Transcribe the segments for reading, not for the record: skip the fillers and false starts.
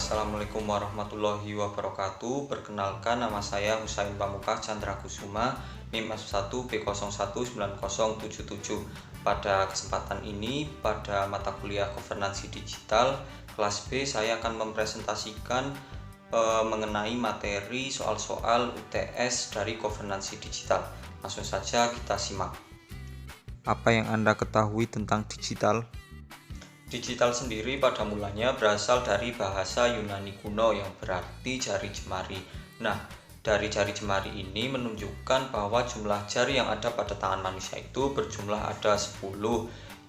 Assalamualaikum warahmatullahi wabarakatuh. Perkenalkan, nama saya Husain Pamungkas Chandra Kusuma, NIM S1B019077. Pada kesempatan ini, pada mata kuliah Governansi Digital kelas B, saya akan mempresentasikan mengenai materi soal-soal UTS dari Governansi Digital. Langsung saja kita simak. Apa yang Anda ketahui tentang digital? Digital sendiri pada mulanya berasal dari bahasa Yunani kuno yang berarti jari jemari. Nah, dari jari jemari ini menunjukkan bahwa jumlah jari yang ada pada tangan manusia itu berjumlah ada 10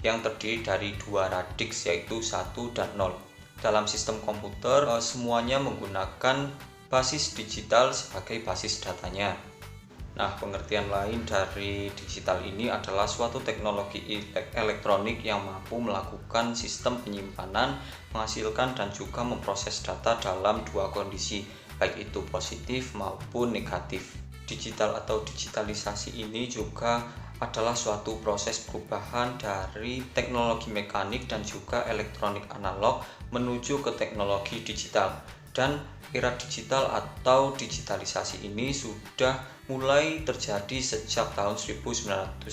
yang terdiri dari dua radix yaitu 1 dan 0. Dalam sistem komputer semuanya menggunakan basis digital sebagai basis datanya. Nah, pengertian lain dari digital ini adalah suatu teknologi elektronik yang mampu melakukan sistem penyimpanan, menghasilkan dan juga memproses data dalam dua kondisi, baik itu positif maupun negatif. Digital atau digitalisasi ini juga adalah suatu proses perubahan dari teknologi mekanik dan juga elektronik analog menuju ke teknologi digital. Dan era digital atau digitalisasi ini sudah mulai terjadi sejak tahun 1980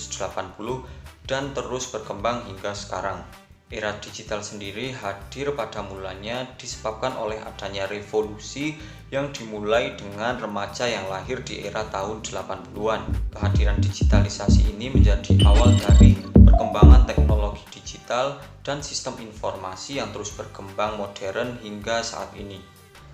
dan terus berkembang hingga sekarang. Era digital sendiri hadir pada mulanya disebabkan oleh adanya revolusi yang dimulai dengan remaja yang lahir di era tahun 80-an. Kehadiran digitalisasi ini menjadi awal dari perkembangan teknologi digital dan sistem informasi yang terus berkembang modern hingga saat ini.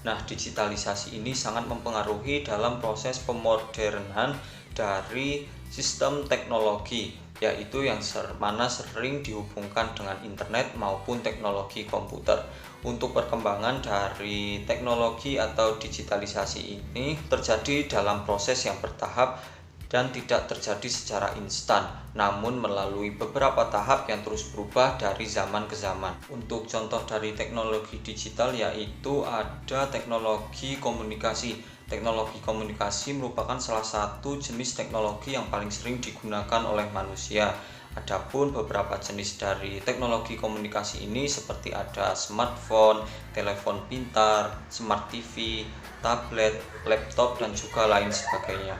Nah, digitalisasi ini sangat mempengaruhi dalam proses pemodernan dari sistem teknologi, yaitu yang mana sering dihubungkan dengan internet maupun teknologi komputer. Untuk perkembangan dari teknologi atau digitalisasi ini terjadi dalam proses yang bertahap dan tidak terjadi secara instan, namun melalui beberapa tahap yang terus berubah dari zaman ke zaman. Untuk contoh dari teknologi digital yaitu ada teknologi komunikasi. Teknologi komunikasi merupakan salah satu jenis teknologi yang paling sering digunakan oleh manusia. Adapun beberapa jenis dari teknologi komunikasi ini seperti ada smartphone, telepon pintar, smart TV, tablet, laptop, dan juga lain sebagainya.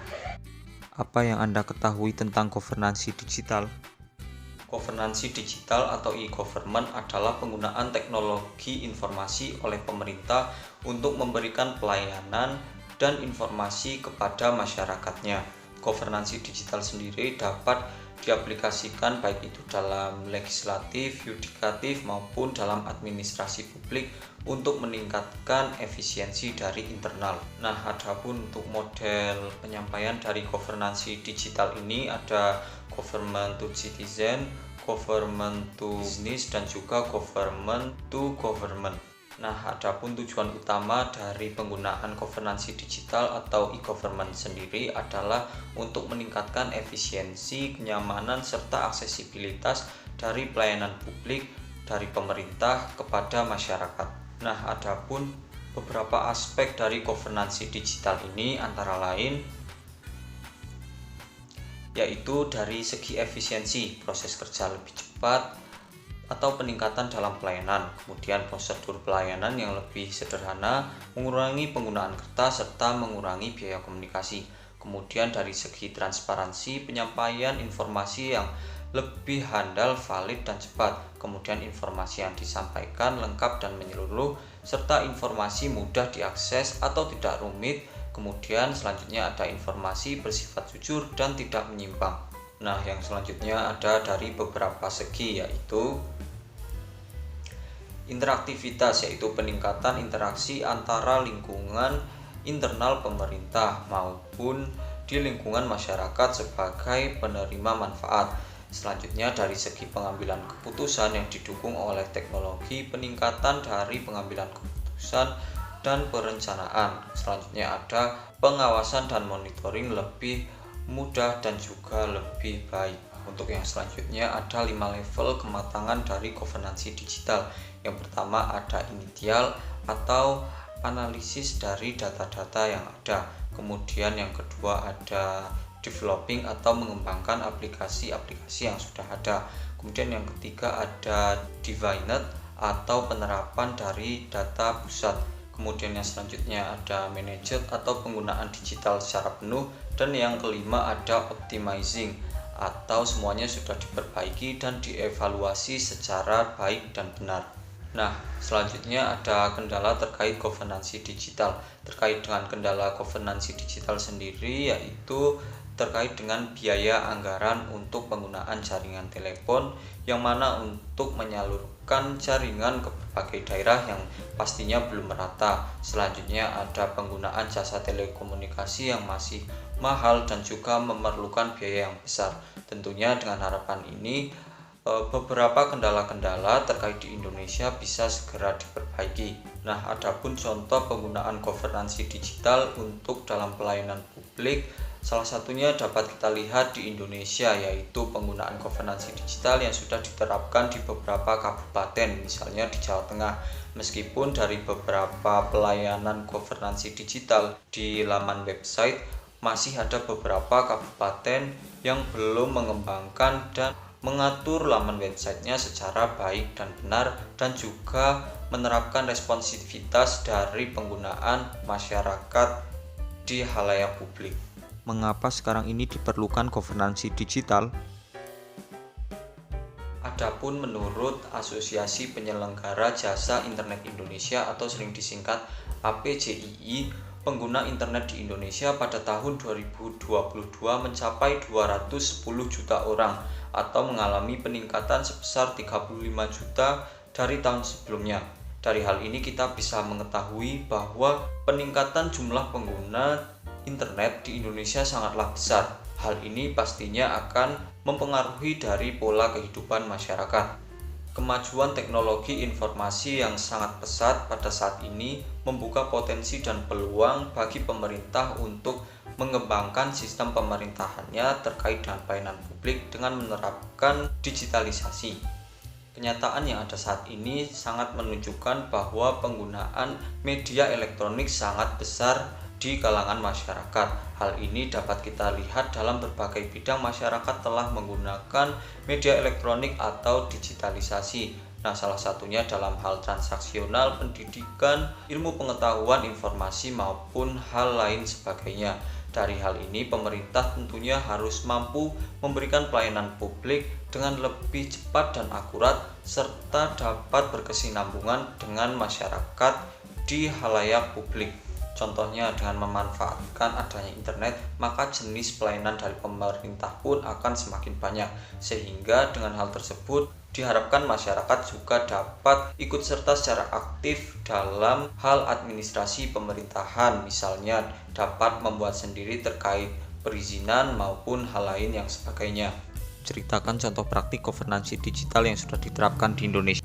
Apa yang Anda ketahui tentang governansi digital? Governansi digital atau e-government adalah penggunaan teknologi informasi oleh pemerintah untuk memberikan pelayanan dan informasi kepada masyarakatnya. Governansi digital sendiri dapat diaplikasikan baik itu dalam legislatif, yudikatif maupun dalam administrasi publik untuk meningkatkan efisiensi dari internal. Nah, adapun untuk model penyampaian dari governansi digital ini ada government to citizen, government to business, dan juga government to government. Nah, adapun tujuan utama dari penggunaan governansi digital atau e-government sendiri adalah untuk meningkatkan efisiensi, kenyamanan, serta aksesibilitas dari pelayanan publik dari pemerintah kepada masyarakat. Nah, adapun beberapa aspek dari governansi digital ini antara lain yaitu dari segi efisiensi, proses kerja lebih cepat, atau peningkatan dalam pelayanan, kemudian prosedur pelayanan yang lebih sederhana, mengurangi penggunaan kertas, serta mengurangi biaya komunikasi. Kemudian dari segi transparansi, penyampaian informasi yang lebih handal, valid, dan cepat. Kemudian informasi yang disampaikan lengkap dan menyeluruh, serta informasi mudah diakses atau tidak rumit. Kemudian selanjutnya ada informasi bersifat jujur dan tidak menyimpang. Nah, yang selanjutnya ada dari beberapa segi yaitu interaktivitas, yaitu peningkatan interaksi antara lingkungan internal pemerintah maupun di lingkungan masyarakat sebagai penerima manfaat. Selanjutnya dari segi pengambilan keputusan yang didukung oleh teknologi, peningkatan dari pengambilan keputusan dan perencanaan. Selanjutnya ada pengawasan dan monitoring lebih mudah dan juga lebih baik. Untuk yang selanjutnya ada 5 level kematangan dari governansi digital. Yang pertama ada initial atau analisis dari data-data yang ada. Kemudian yang kedua ada developing atau mengembangkan aplikasi-aplikasi yang sudah ada. Kemudian yang ketiga ada divined atau penerapan dari data pusat. Kemudian yang selanjutnya ada managed atau penggunaan digital secara penuh, dan yang kelima ada optimizing atau semuanya sudah diperbaiki dan dievaluasi secara baik dan benar. Nah, selanjutnya ada kendala terkait governansi digital. Terkait dengan kendala governansi digital sendiri, yaitu terkait dengan biaya anggaran untuk penggunaan jaringan telepon, yang mana untuk menyalurkan jaringan ke berbagai daerah yang pastinya belum merata. Selanjutnya ada penggunaan jasa telekomunikasi yang masih mahal dan juga memerlukan biaya yang besar. Tentunya dengan harapan ini beberapa kendala-kendala terkait di Indonesia bisa segera diperbaiki. Nah, adapun contoh penggunaan governansi digital untuk dalam pelayanan publik, salah satunya dapat kita lihat di Indonesia, yaitu penggunaan governansi digital yang sudah diterapkan di beberapa kabupaten, misalnya di Jawa Tengah. Meskipun dari beberapa pelayanan governansi digital di laman website, masih ada beberapa kabupaten yang belum mengembangkan dan mengatur laman websitenya secara baik dan benar, dan juga menerapkan responsivitas dari penggunaan masyarakat di halayak publik. Mengapa sekarang ini diperlukan governansi digital? Adapun menurut Asosiasi Penyelenggara Jasa Internet Indonesia atau sering disingkat APJII, pengguna internet di Indonesia pada tahun 2022 mencapai 210 juta orang atau mengalami peningkatan sebesar 35 juta dari tahun sebelumnya. Dari hal ini kita bisa mengetahui bahwa peningkatan jumlah pengguna internet di Indonesia sangatlah besar. Hal ini pastinya akan mempengaruhi dari pola kehidupan masyarakat. Kemajuan teknologi informasi yang sangat pesat pada saat ini membuka potensi dan peluang bagi pemerintah untuk mengembangkan sistem pemerintahannya terkait dengan pelayanan publik dengan menerapkan digitalisasi. Kenyataan yang ada saat ini sangat menunjukkan bahwa penggunaan media elektronik sangat besar di kalangan masyarakat. Hal ini dapat kita lihat dalam berbagai bidang masyarakat telah menggunakan media elektronik atau digitalisasi. Nah, salah satunya dalam hal transaksional, pendidikan, ilmu pengetahuan, informasi, maupun hal lain sebagainya. Dari hal ini, pemerintah tentunya harus mampu memberikan pelayanan publik dengan lebih cepat dan akurat, serta dapat berkesinambungan dengan masyarakat di halayak publik. Contohnya dengan memanfaatkan adanya internet, maka jenis pelayanan dari pemerintah pun akan semakin banyak. Sehingga dengan hal tersebut diharapkan masyarakat juga dapat ikut serta secara aktif dalam hal administrasi pemerintahan, misalnya dapat membuat sendiri terkait perizinan maupun hal lain yang sebagainya. Ceritakan contoh praktik governansi digital yang sudah diterapkan di Indonesia.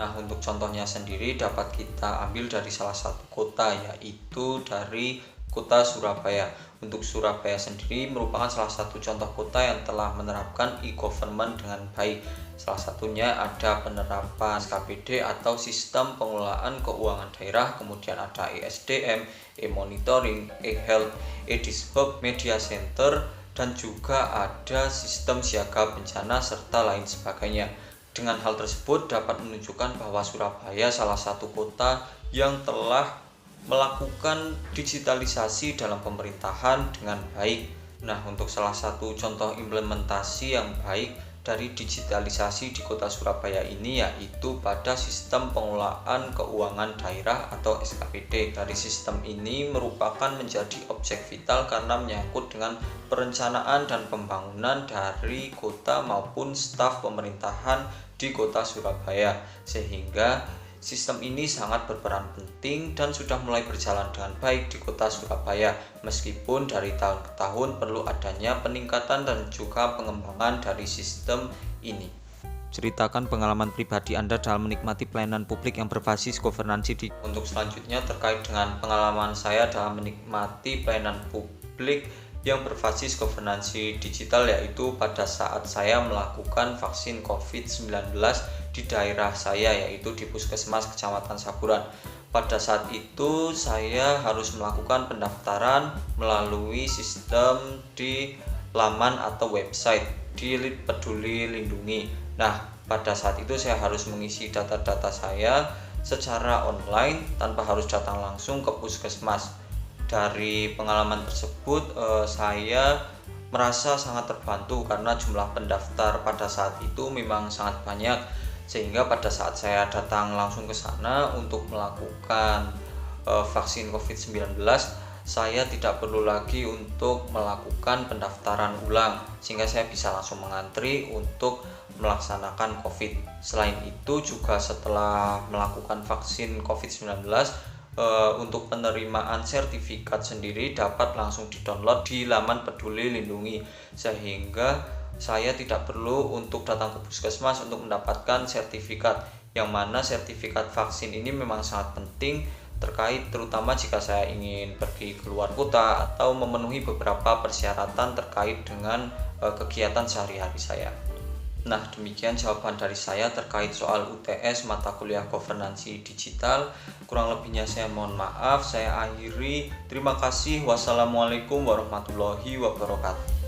Nah, untuk contohnya sendiri dapat kita ambil dari salah satu kota, yaitu dari kota Surabaya. Untuk Surabaya sendiri merupakan salah satu contoh kota yang telah menerapkan e-government dengan baik. Salah satunya ada penerapan SKPD atau Sistem Pengelolaan Keuangan Daerah, kemudian ada ESDM, e-monitoring, e-health, e-dishub, media center, dan juga ada sistem siaga bencana serta lain sebagainya. Dengan hal tersebut dapat menunjukkan bahwa Surabaya salah satu kota yang telah melakukan digitalisasi dalam pemerintahan dengan baik. Nah, untuk salah satu contoh implementasi yang baik dari digitalisasi di kota Surabaya ini yaitu pada Sistem Pengelolaan Keuangan Daerah atau SKPD. Dari sistem ini merupakan menjadi objek vital karena menyangkut dengan perencanaan dan pembangunan dari kota maupun staf pemerintahan di kota Surabaya, sehingga sistem ini sangat berperan penting dan sudah mulai berjalan dengan baik di kota Surabaya, meskipun dari tahun ke tahun perlu adanya peningkatan dan juga pengembangan dari sistem ini. Ceritakan pengalaman pribadi Anda dalam menikmati pelayanan publik yang berbasis governansi di. Untuk selanjutnya terkait dengan pengalaman saya dalam menikmati pelayanan publik yang berbasis governansi digital, yaitu pada saat saya melakukan vaksin COVID-19 di daerah saya, yaitu di Puskesmas Kecamatan Saburan. Pada saat itu saya harus melakukan pendaftaran melalui sistem di laman atau website di Peduli Lindungi. Nah, pada saat itu saya harus mengisi data-data saya secara online tanpa harus datang langsung ke puskesmas. Dari pengalaman tersebut, saya merasa sangat terbantu karena jumlah pendaftar pada saat itu memang sangat banyak, sehingga pada saat saya datang langsung ke sana untuk melakukan vaksin COVID-19, saya tidak perlu lagi untuk melakukan pendaftaran ulang, sehingga saya bisa langsung mengantri untuk melaksanakan COVID. Selain itu juga setelah melakukan vaksin COVID-19, untuk penerimaan sertifikat sendiri dapat langsung di-download di laman Peduli Lindungi, sehingga saya tidak perlu untuk datang ke puskesmas untuk mendapatkan sertifikat, yang mana sertifikat vaksin ini memang sangat penting terutama jika saya ingin pergi keluar kota atau memenuhi beberapa persyaratan terkait dengan kegiatan sehari-hari saya. Nah, demikian jawaban dari saya terkait soal UTS mata kuliah governansi digital. Kurang lebihnya saya mohon maaf. Saya akhiri. Terima kasih. Wassalamualaikum warahmatullahi wabarakatuh.